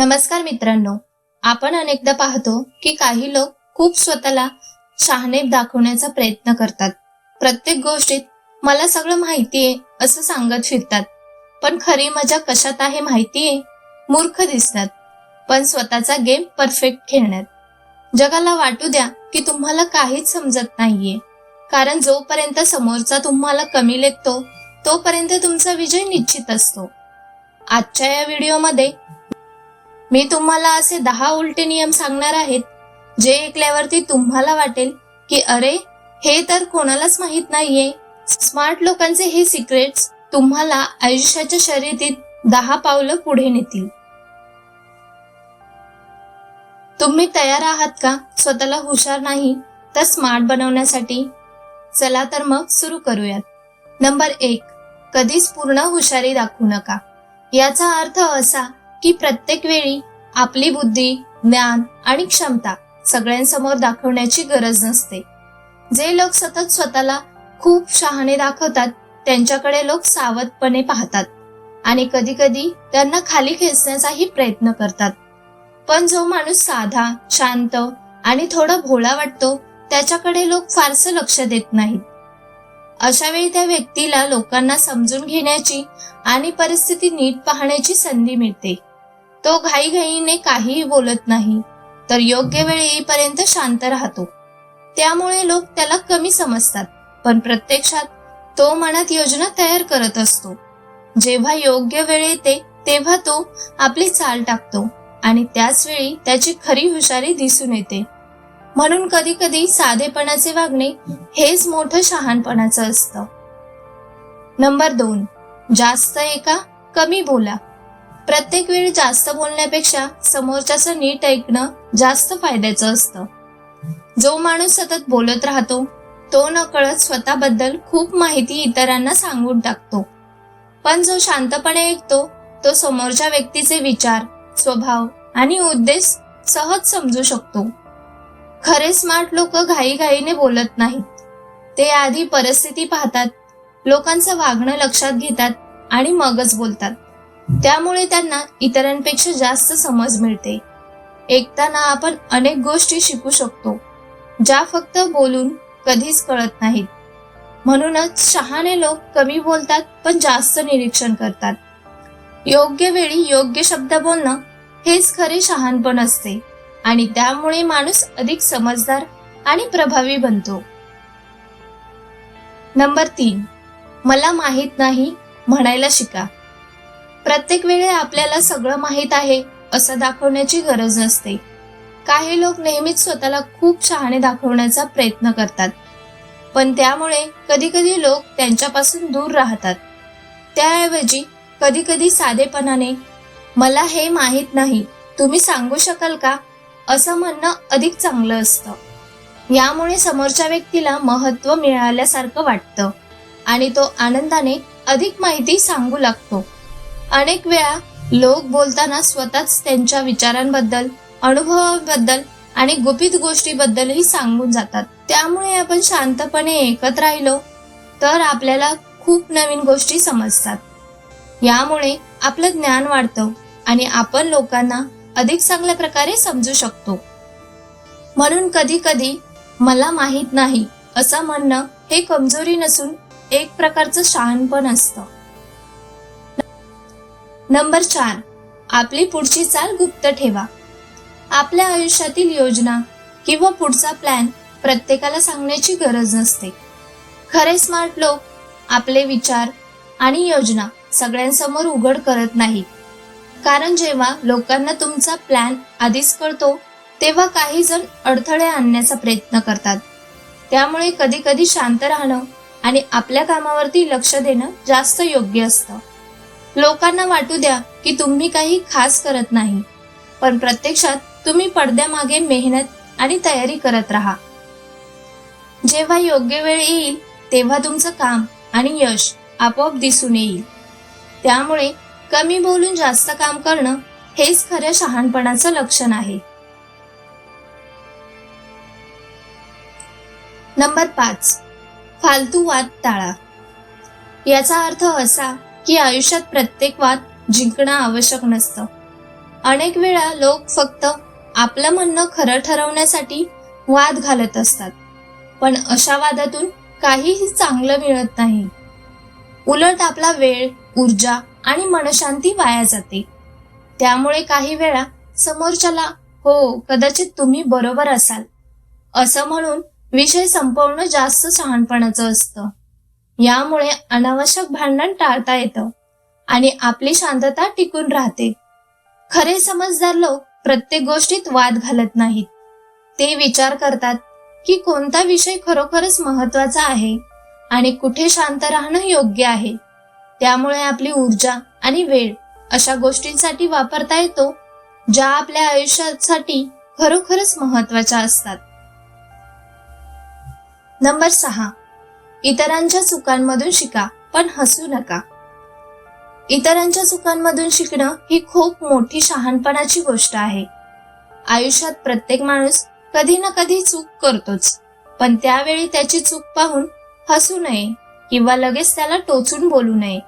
नमस्कार मित्रांनो, आपण अनेकदा पाहतो की काही लोक खूप स्वतःला शहाणे दाखवण्याचा प्रयत्न करतात. प्रत्येक गोष्टीत मला सगळं माहितीये असं सांगत फिरतात. पण खरी मजा कशात आहे माहितीये? मूर्ख दिसतात, पण स्वतःचा गेम परफेक्ट खेळण्यात. जगाला वाटू द्या की तुम्हाला काहीच समजत नाहीये, कारण जोपर्यंत समोरचा तुम्हाला कमी लेखतो तोपर्यंत तुमचा विजय निश्चित असतो. आजच्या या व्हिडिओमध्ये मी तुम्हाला असे 10 उलटे नियम सांगणार आहेत, जे ऐकल्यावरती तुम्हाला वाटेल की अरे, हे तर कोणालाच माहित नाहीये. स्मार्ट लोकांचे हे सिक्रेट्स तुम्हाला आयुष्याच्या शर्यतीत 10 पावलं पुढे नेतील. तुम्ही तयार आहात का स्वतःला हुशार नाही तर स्मार्ट बनवण्यासाठी? चला तर मग सुरू करूयात. नंबर 1, कधीच पूर्ण हुशारी दाखवू नका. याचा अर्थ असा की प्रत्येक वेळी आपली बुद्धी, ज्ञान आणि क्षमता सगळ्यांसमोर दाखवण्याची गरज नसते. जे लोक सतत स्वतःला खूप शहाणे दाखवतात त्यांच्याकडे लोक सावधपणे पाहतात आणि कधी कधी त्यांना खाली खेचण्याचाही प्रयत्न करतात. पण जो माणूस साधा, शांत आणि थोडा भोळा वाटतो त्याच्याकडे लोक फारसं लक्ष देत नाहीत. अशा वेळी त्या व्यक्तीला लोकांना समजून घेण्याची आणि परिस्थिती नीट पाहण्याची संधी मिळते. तो घाईघाईने काहीही बोलत नाही, तर योग्य वेळ येईपर्यंत शांत राहतो. त्यामुळे लोक त्याला कमी समजतात, पण प्रत्यक्षात तो मनात योजना तयार करत असतो. जेव्हा योग्य वेळ येते तेव्हा तो आपली चाल टाकतो आणि त्याच वेळी त्याची खरी हुशारी दिसून येते. म्हणून कधी कधी साधेपणाचे वागणे हेच मोठं शहाणपणाचं असतं. नंबर 2, जास्त ऐका, कमी बोला. प्रत्येक वेळी जास्त बोलण्यापेक्षा समोरच्याचं नीट ऐकणं जास्त फायद्याचं असतं. जो माणूस सतत बोलत राहतो तो नकळत स्वतःबद्दल खूप माहिती इतरांना सांगून टाकतो. पण जो शांतपणे ऐकतो तो समोरच्या व्यक्तीचे विचार, स्वभाव आणि उद्देश सहज समजू शकतो. खरे स्मार्ट लोक घाईघाईने बोलत नाहीत. ते आधी परिस्थिती पाहतात, लोकांचं वागणं लक्षात घेतात आणि मगच बोलतात. त्यामुळे त्यांना इतरांपेक्षा जास्त समज मिळते. ऐकताना आपण अनेक गोष्टी शिकू शकतो, ज्या फक्त बोलून कधीच कळत नाहीत. म्हणूनच शहाणे लोक कमी बोलतात पण जास्त निरीक्षण करतात. योग्य वेळी योग्य शब्द बोलणं हेच खरे शहाणपण असते आणि त्यामुळे माणूस अधिक समजदार आणि प्रभावी बनतो. नंबर 3, मला माहित नाही म्हणायला शिका. प्रत्येक वेळी आपल्याला सगळं माहित आहे असं दाखवण्याची गरज नसते. काही लोक नेहमीच स्वतःला खूप शहाणे दाखवण्याचा प्रयत्न करतात, पण त्यामुळे कधी कधी लोक त्यांच्यापासून दूर राहतात. त्याऐवजी कधी कधी साधेपणाने मला हे माहित नाही, तुम्ही सांगू शकाल का, असं म्हणणं अधिक चांगलं असतं. यामुळे समोरच्या व्यक्तीला महत्त्व मिळाल्यासारखं वाटतं आणि तो आनंदाने अधिक माहिती सांगू लागतो. अनेक वेळा लोक बोलताना स्वतःच त्यांच्या विचारांबद्दल, अनुभवाबद्दल आणि गुपित गोष्टीबद्दलही सांगून जातात. त्यामुळे आपण शांतपणे ऐकत राहिलो तर आपल्याला खूप नवीन गोष्टी समजतात. यामुळे आपलं ज्ञान वाढतं आणि आपण लोकांना अधिक चांगल्या प्रकारे समजू शकतो. म्हणून कधी कधी मला माहित नाही असं म्हणणं हे कमजोरी नसून एक प्रकारचं शहाणपण असतं. नंबर 4, आपली पुढची चाल गुप्त ठेवा. आपल्या आयुष्यातील योजना किंवा पुढचा प्लॅन प्रत्येकाला सांगण्याची गरज नसते. खरे स्मार्ट लोक आपले विचार आणि योजना सगळ्यांसमोर उघड करत नाहीत, कारण जेव्हा लोकांना तुमचा प्लॅन आधीच कळतो तेव्हा काही जण अडथळे आणण्याचा प्रयत्न करतात. त्यामुळे कधी कधी शांत राहणं आणि आपल्या कामावरती लक्ष देणं जास्त योग्य असतं. लोकांना वाटू द्या की तुम्ही काही खास करत नाही, पण प्रत्यक्षात तुम्ही पडद्यामागे मेहनत आणि तयारी करत राहा. जेव्हा योग्य वेळ येईल तेव्हा तुमचं काम आणि यश आपोआप दिसून येईल. त्यामुळे कमी बोलून जास्त काम करणं हेच खऱ्या शहाणपणाचं लक्षण आहे. नंबर 5, फालतू वाद टाळा. याचा अर्थ असा की आयुष्यात प्रत्येक वाद जिंकणं आवश्यक नसतं. अनेक वेळा लोक फक्त आपलं म्हणणं खरं ठरवण्यासाठी वाद घालत असतात, पण अशा वादातून काहीही चांगलं मिळत नाही. उलट आपला वेळ, ऊर्जा आणि मनशांती वाया जाते. त्यामुळे काही वेळा समोरच्याला हो कदाचित तुम्ही बरोबर असाल असं म्हणून विषय संपवणं जास्त शहाणपणाचं असतं. यामुळे अनावश्यक भांडण टाळता येतं आणि आपली शांतता टिकून राहते. खरे समजदार लोक प्रत्येक गोष्टीत वाद घालत नाहीत. ते विचार करतात की कोणता विषय खरोखरच महत्वाचा आहे आणि कुठे शांत राहणं योग्य आहे. त्यामुळे आपली ऊर्जा आणि वेळ अशा गोष्टींसाठी वापरता येतो ज्या आपल्या आयुष्यासाठी खरोखरच महत्वाच्या असतात. नंबर 6. इतरांच्या चुकांमधून शिका पण हसू नका. इतरांच्या चुकांमधून शिकणं ही खूप मोठी शहाणपणाची गोष्ट आहे. आयुष्यात प्रत्येक माणूस कधी ना कधी चूक करतोच, पण त्यावेळी त्याची चूक पाहून हसू नये किंवा लगेच त्याला टोचून बोलू नये,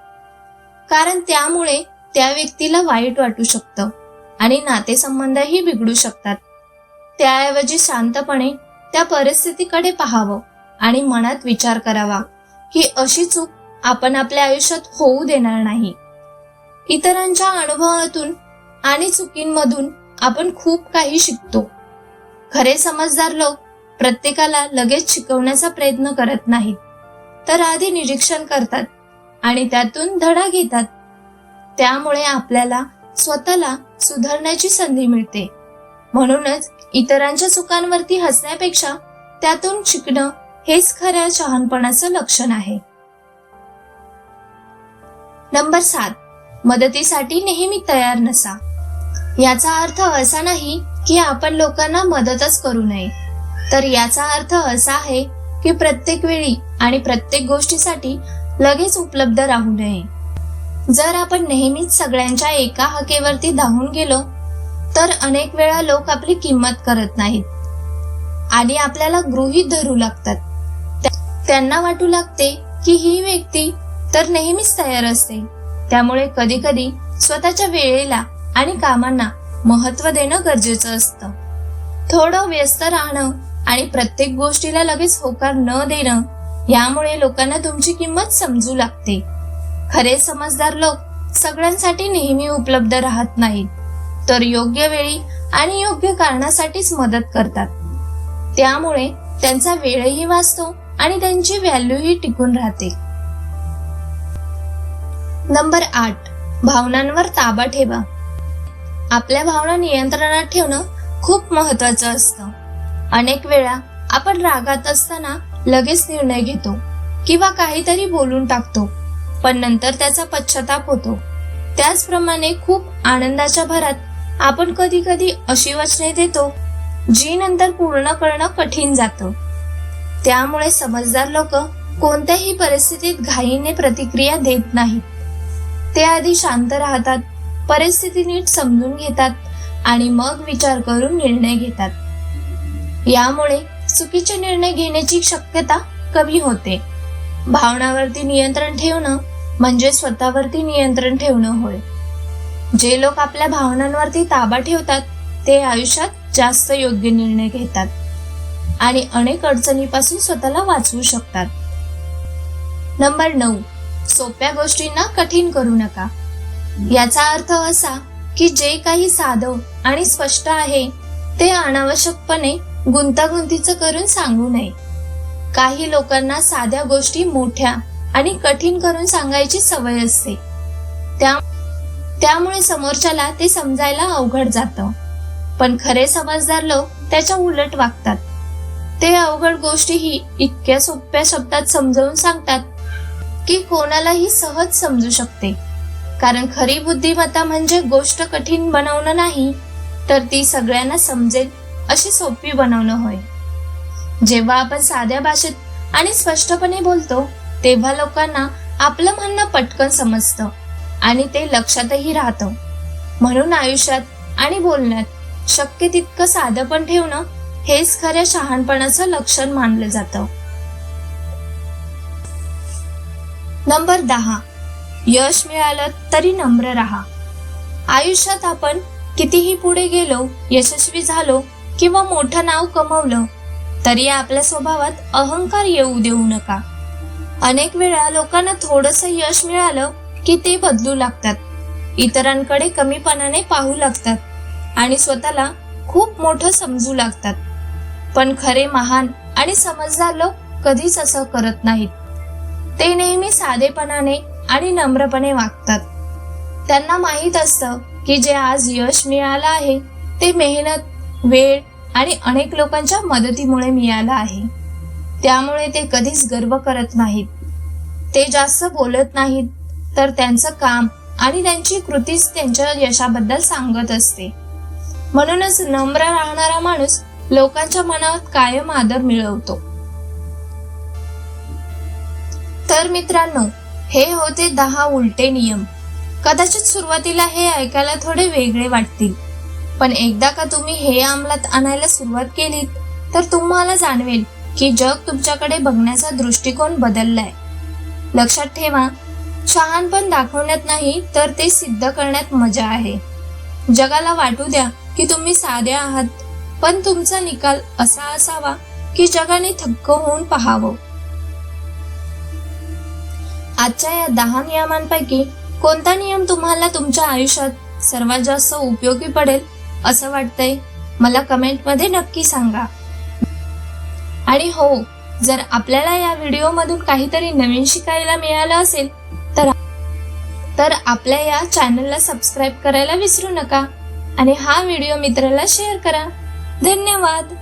कारण त्यामुळे त्या व्यक्तीला वाईट वाटू शकतं आणि नातेसंबंधही बिघडू शकतात. त्याऐवजी शांतपणे त्या परिस्थितीकडे पाहावं आणि मनात विचार करावा की अशी चूक आपण आपल्या आयुष्यात होऊ देणार नाही. इतरांच्या अनुभवातून आणि चुकींमधून आपण खूप काही शिकतो. खरे समजदार लोक प्रत्येकाला लगेच शिकवण्याचा प्रयत्न करत नाहीत, तर आधी निरीक्षण करतात आणि त्यातून धडा घेतात. त्यामुळे आपल्याला स्वतःला सुधारण्याची संधी मिळते. म्हणूनच इतरांच्या चुकांवरती हसण्यापेक्षा त्यातून शिकणं हेच खऱ्या शहाणपणाचं लक्षण आहे. नंबर 7. मदतीसाठी नेहमी तयार नसा. याचा अर्थ असा नाही की आपण लोकांना मदतच करू नये, तर याचा अर्थ असा आहे की प्रत्येक वेळी आणि प्रत्येक गोष्टीसाठी लगेच उपलब्ध राहू नये. जर आपण नेहमीच सगळ्यांच्या एका हाकेवरती धावून गेलो तर अनेक वेळा लोक आपली किंमत करत नाहीत आणि आपल्याला गृहीत धरू लागतात. त्यांना वाटू लागते की ही व्यक्ती तर नेहमीच तयार असते. त्यामुळे कधी कधी स्वतःच्या वेळेला आणि कामांना महत्त्व देणं गरजेचं असतं. थोडं व्यस्त राहणं आणि प्रत्येक गोष्टीला लगेच होकार न देणं, यामुळे लोकांना तुमची किंमत समजू लागते. खरे समजदार लोक सगळ्यांसाठी नेहमी उपलब्ध राहत नाहीत, तर योग्य वेळी आणि योग्य कारणासाठीच मदत करतात. त्यामुळे त्यांचा वेळही वाचतो आणि त्यांची व्हॅल्यूही टिकून राहते. नंबर 8. भावनांवर ताबा ठेवा. आपल्या भावना नियंत्रणात ठेवणं खूप महत्वाचं असतं. अनेक वेळा आपण रागात असताना लगेच निर्णय घेतो किंवा काहीतरी बोलून टाकतो, पण नंतर त्याचा पश्चाताप होतो. त्याचप्रमाणे खूप आनंदाच्या भरात आपण कधी कधी अशी वचने देतो जी नंतर पूर्ण करणं कठीण जातं. त्यामुळे समजदार लोक कोणत्याही परिस्थितीत घाईने प्रतिक्रिया देत नाहीत. ते आधी शांत राहतात, परिस्थिती नीट समजून घेतात आणि मग विचार करून निर्णय घेतात. यामुळे चुकीचे निर्णय घेण्याची शक्यता कमी होते. भावनावरती नियंत्रण ठेवणं म्हणजे स्वतःवरती नियंत्रण ठेवणं होय. जे लोक आपल्या भावनांवरती ताबा ठेवतात ते आयुष्यात जास्त योग्य निर्णय घेतात आणि अनेक अडचणीपासून स्वतःला वाचवू शकतात. नंबर 9. सोप्या गोष्टींना कठीण करू नका. याचा अर्थ असा की जे काही साधं आणि स्पष्ट आहे ते अनावश्यकपणे गुंतागुंतीचं करून सांगू नये. काही लोकांना साध्या गोष्टी मोठ्या आणि कठीण करून सांगायची सवय असते. त्यामुळे समोरच्याला ते समजायला अवघड जातं. पण खरे समजदार लोक त्याच्या उलट वागतात. ते अवघड गोष्टीही इतक्या सोप्या शब्दात समजावून सांगतात की कोणालाही सहज समजू शकते. कारण खरी बुद्धिमत्ता म्हणजे गोष्ट कठीण बनवणं नाही, तर ती सगळ्यांना समजेल अशी सोपी बनवणं होय. जेव्हा आपण साध्या भाषेत आणि स्पष्टपणे बोलतो तेव्हा लोकांना आपलं म्हणणं पटकन समजतं आणि ते लक्षातही राहतं. म्हणून आयुष्यात आणि बोलण्यात शक्य तितकं साधंपण ठेवणं हेच खऱ्या शहाणपणाचं लक्षण मानलं जातं. नंबर 10. यश मिळालं तरी नम्र राहा. आयुष्यात आपण कितीही पुढे गेलो, यशस्वी झालो किंवा मोठं नाव कमवलं तरी आपल्या स्वभावात अहंकार येऊ देऊ नका. अनेक वेळा लोकांना थोडंसं यश मिळालं की ते बदलू लागतात, इतरांकडे कमीपणाने पाहू लागतात आणि स्वतःला खूप मोठं समजू लागतात. पण खरे महान आणि समजदार लोक कधीच असं करत नाहीत. ते नेहमी साधेपणाने आणि नम्रपणे वागतात. त्यांना माहीत असतं की जे आज यश मिळालं आहे ते मेहनत, वेळ आणि अनेक लोकांच्या मदतीमुळे मिळालं आहे. त्यामुळे ते कधीच गर्व करत नाहीत. ते जास्त बोलत नाहीत, तर त्यांचं काम आणि त्यांची कृतीच त्यांच्या यशाबद्दल सांगत असते. म्हणूनच नम्र राहणारा माणूस लोकांच्या मनात कायम आदर मिळवतो. तर मित्रांनो, हे होते 10 उलटे नियम. कदाचित सुरुवातीला हे ऐकायला थोडे वेगळे वाटतील, पण एकदा का तुम्ही हे अंमलात आणायला सुरुवात केलीत तर तुम्हाला जाणवेल की जग तुमच्याकडे बघण्याचा दृष्टिकोन बदललाय. लक्षात ठेवा, शहाणपण दाखवण्यात नाही तर ते सिद्ध करण्यात मजा आहे. जगाला वाटू द्या की तुम्ही साधे आहात, पण तुमचा निकाल असा असावा की जगाने थक्क होऊन पाहावं. आजच्या या 10 नियमांपैकी कोणता नियम तुम्हाला तुमच्या आयुष्यात सर्वात जास्त उपयोगी पडेल असं वाटतंय? मला कमेंटमध्ये नक्की सांगा. आणि हो, जर आपल्याला या व्हिडिओमधून काहीतरी नवीन शिकायला मिळालं असेल तर आपल्या या चॅनलला सबस्क्राईब करायला विसरू नका आणि हा व्हिडिओ मित्राला शेअर करा. धन्यवाद.